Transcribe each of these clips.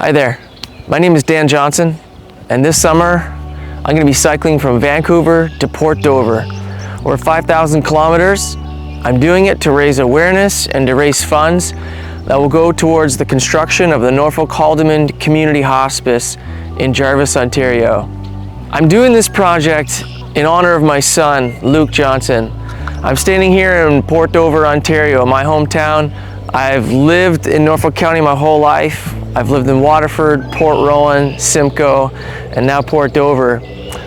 Hi there, my name is Dan Johnson, and this summer I'm going to be cycling from Vancouver to Port Dover. We're 5,000 kilometers. I'm doing it to raise awareness and to raise funds that will go towards the construction of the Norfolk Haldimand Community Hospice in Jarvis, Ontario. I'm doing this project in honor of my son, Luke Johnson. I'm standing here in Port Dover, Ontario, my hometown. I've lived in Norfolk County my whole life. I've lived in Waterford, Port Rowan, Simcoe, and now Port Dover.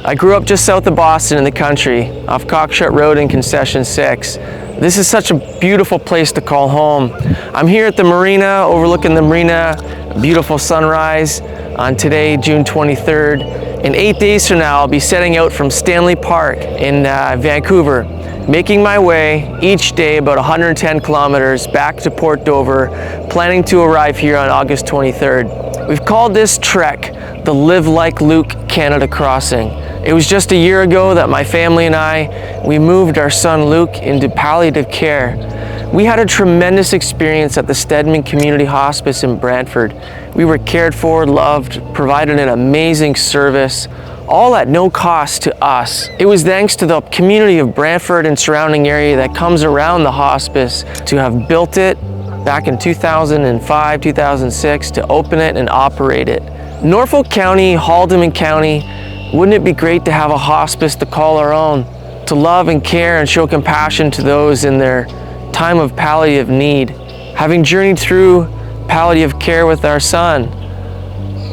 I grew up just south of Boston in the country, off Cockshut Road in Concession 6. This is such a beautiful place to call home. I'm here at the marina, overlooking the marina, a beautiful sunrise on today, June 23rd. In 8 days from now, I'll be setting out from Stanley Park in Vancouver, making my way each day about 110 kilometers back to Port Dover, planning to arrive here on August 23rd. We've called this trek the Live Like Luke Canada Crossing. It was just a year ago that my family and we moved our son Luke into palliative care. We had a tremendous experience at the Stedman Community Hospice in Brantford. We were cared for, loved, provided an amazing service, all at no cost to us. It was thanks to the community of Brantford and surrounding area that comes around the hospice to have built it back in 2005, 2006, to open it and operate it. Norfolk County, Haldimand County, wouldn't it be great to have a hospice to call our own, to love and care and show compassion to those in their time of palliative need? Having journeyed through palliative care with our son,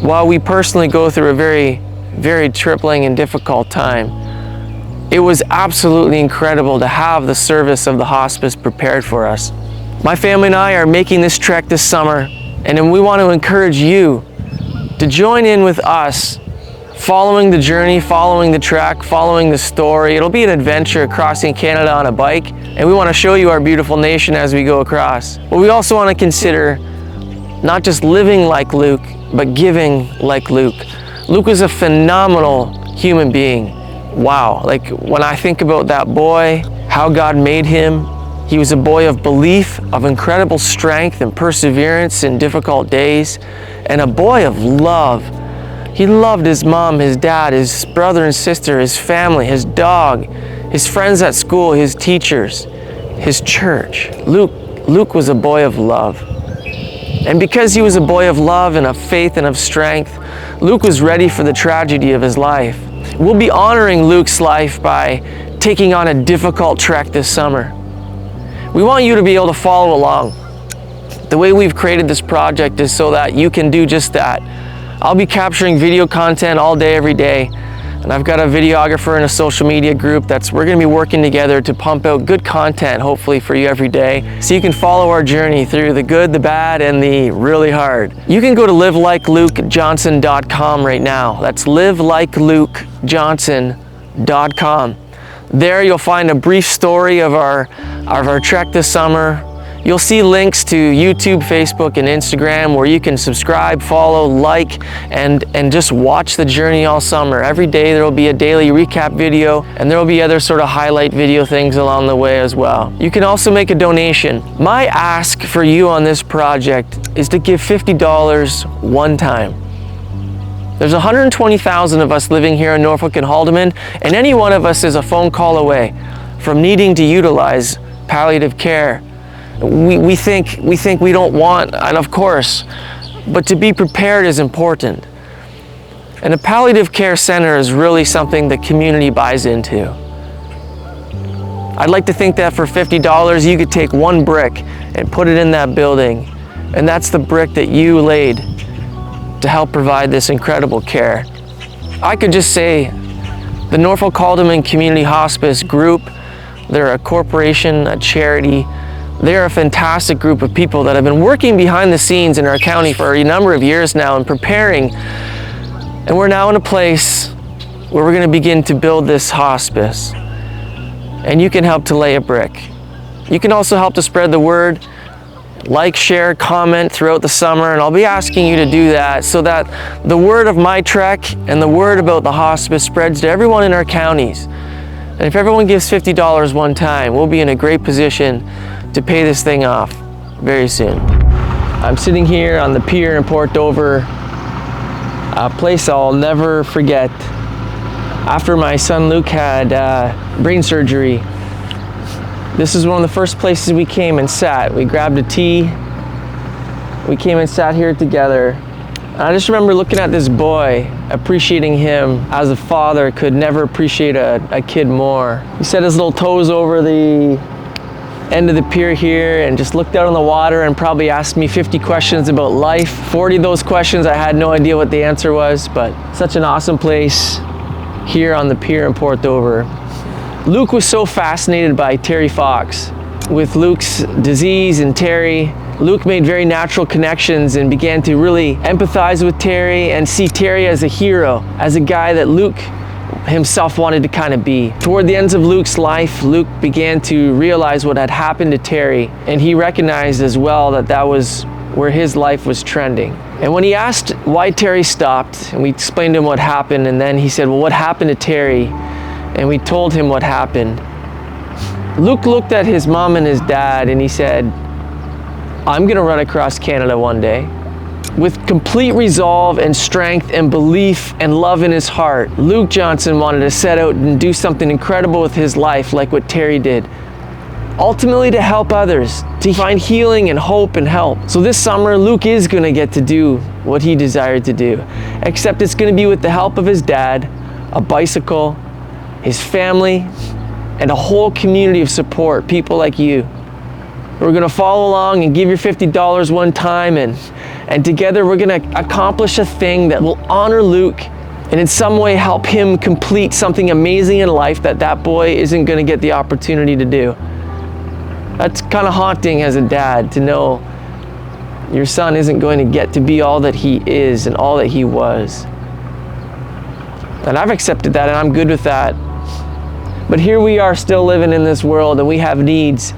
while we personally go through a very troubling and difficult time, it was absolutely incredible to have the service of the hospice prepared for us. My family and I are making this trek this summer, and then we want to encourage you to join in with us, following the journey, following the trek, following the story. It'll be an adventure crossing Canada on a bike, and we want to show you our beautiful nation as we go across. But we also want to consider not just living like Luke, but giving like Luke. Luke was a phenomenal human being. Wow, like when I think about that boy, how God made him, he was a boy of belief, of incredible strength and perseverance in difficult days, and a boy of love. He loved his mom, his dad, his brother and sister, his family, his dog, his friends at school, his teachers, his church. Luke was a boy of love. And because he was a boy of love and of faith and of strength, Luke was ready for the tragedy of his life. We'll be honoring Luke's life by taking on a difficult trek this summer. We want you to be able to follow along. The way we've created this project is so that you can do just that. I'll be capturing video content all day, every day. And I've got a videographer and a social media group we're gonna be working together to pump out good content, hopefully for you every day, so you can follow our journey through the good, the bad, and the really hard. You can go to LiveLikeLukeJohnson.com right now. That's LiveLikeLukeJohnson.com. There you'll find a brief story of our trek this summer. You'll see links to YouTube, Facebook, and Instagram where you can subscribe, follow, like, and just watch the journey all summer. Every day there will be a daily recap video, and there will be other sort of highlight video things along the way as well. You can also make a donation. My ask for you on this project is to give $50 one time. There's 120,000 of us living here in Norfolk and Haldimand, and any one of us is a phone call away from needing to utilize palliative care. We think we don't want, and of course, but to be prepared is important. And a palliative care center is really something the community buys into. I'd like to think that for $50, you could take one brick and put it in that building, and that's the brick that you laid to help provide this incredible care. I could just say the Norfolk Haldimand Community Hospice Group, they're a corporation, a charity. They're a fantastic group of people that have been working behind the scenes in our county for a number of years now and preparing. And we're now in a place where we're going to begin to build this hospice. And you can help to lay a brick. You can also help to spread the word. Like, share, comment throughout the summer, and I'll be asking you to do that so that the word of my trek and the word about the hospice spreads to everyone in our counties. And if everyone gives $50 one time, we'll be in a great position to pay this thing off very soon. I'm sitting here on the pier in Port Dover A place I'll never forget. After my son Luke had brain surgery, this is one of the first places we came and sat. We grabbed a tea. We came and sat here together. And I just remember looking at this boy, appreciating him as a father could never appreciate a kid more. He set his little toes over the end of the pier here and just looked out on the water and probably asked me 50 questions about life. 40 of those questions I had no idea what the answer was, but such an awesome place here on the pier in Port Dover. Luke was so fascinated by Terry Fox. With Luke's disease and Terry, Luke made very natural connections and began to really empathize with Terry and see Terry as a hero, as a guy that Luke himself wanted to kind of be. Toward the ends of Luke's life, Luke began to realize what had happened to Terry, and he recognized as well that that was where his life was trending. And when he asked why Terry stopped, and we explained to him what happened, and then he said, well, what happened to Terry? And we told him what happened. Luke looked at his mom and his dad and he said, I'm gonna run across Canada one day. With complete resolve and strength and belief and love in his heart, Luke Johnson wanted to set out and do something incredible with his life like what Terry did. Ultimately to help others, to find healing and hope and help. So this summer, Luke is gonna get to do what he desired to do, except it's gonna be with the help of his dad, a bicycle, his family, and a whole community of support, people like you. We're gonna follow along and give your $50 one time, and together we're gonna accomplish a thing that will honor Luke and in some way help him complete something amazing in life that that boy isn't gonna get the opportunity to do. That's kind of haunting as a dad to know your son isn't going to get to be all that he is and all that he was. And I've accepted that and I'm good with that. But here we are still living in this world and we have needs.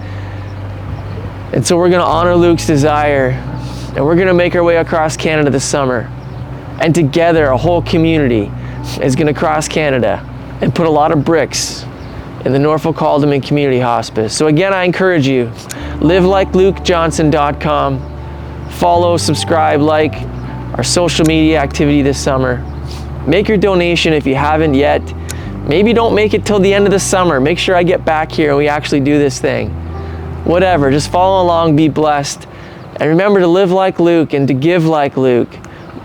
And so we're gonna honor Luke's desire and we're gonna make our way across Canada this summer. And together, a whole community is gonna cross Canada and put a lot of bricks in the Norfolk Haldimand Community Hospice. So again, I encourage you, LiveLikeLukeJohnson.com. Follow, subscribe, like our social media activity this summer. Make your donation if you haven't yet. Maybe don't make it till the end of the summer. Make sure I get back here and we actually do this thing. Whatever, just follow along, be blessed. And remember to live like Luke and to give like Luke.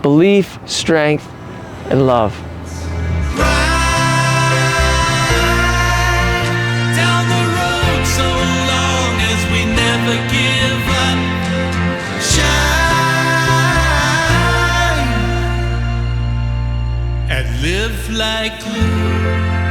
Belief, strength, and love. Down the road so long as we never give up. Shine and live like Luke.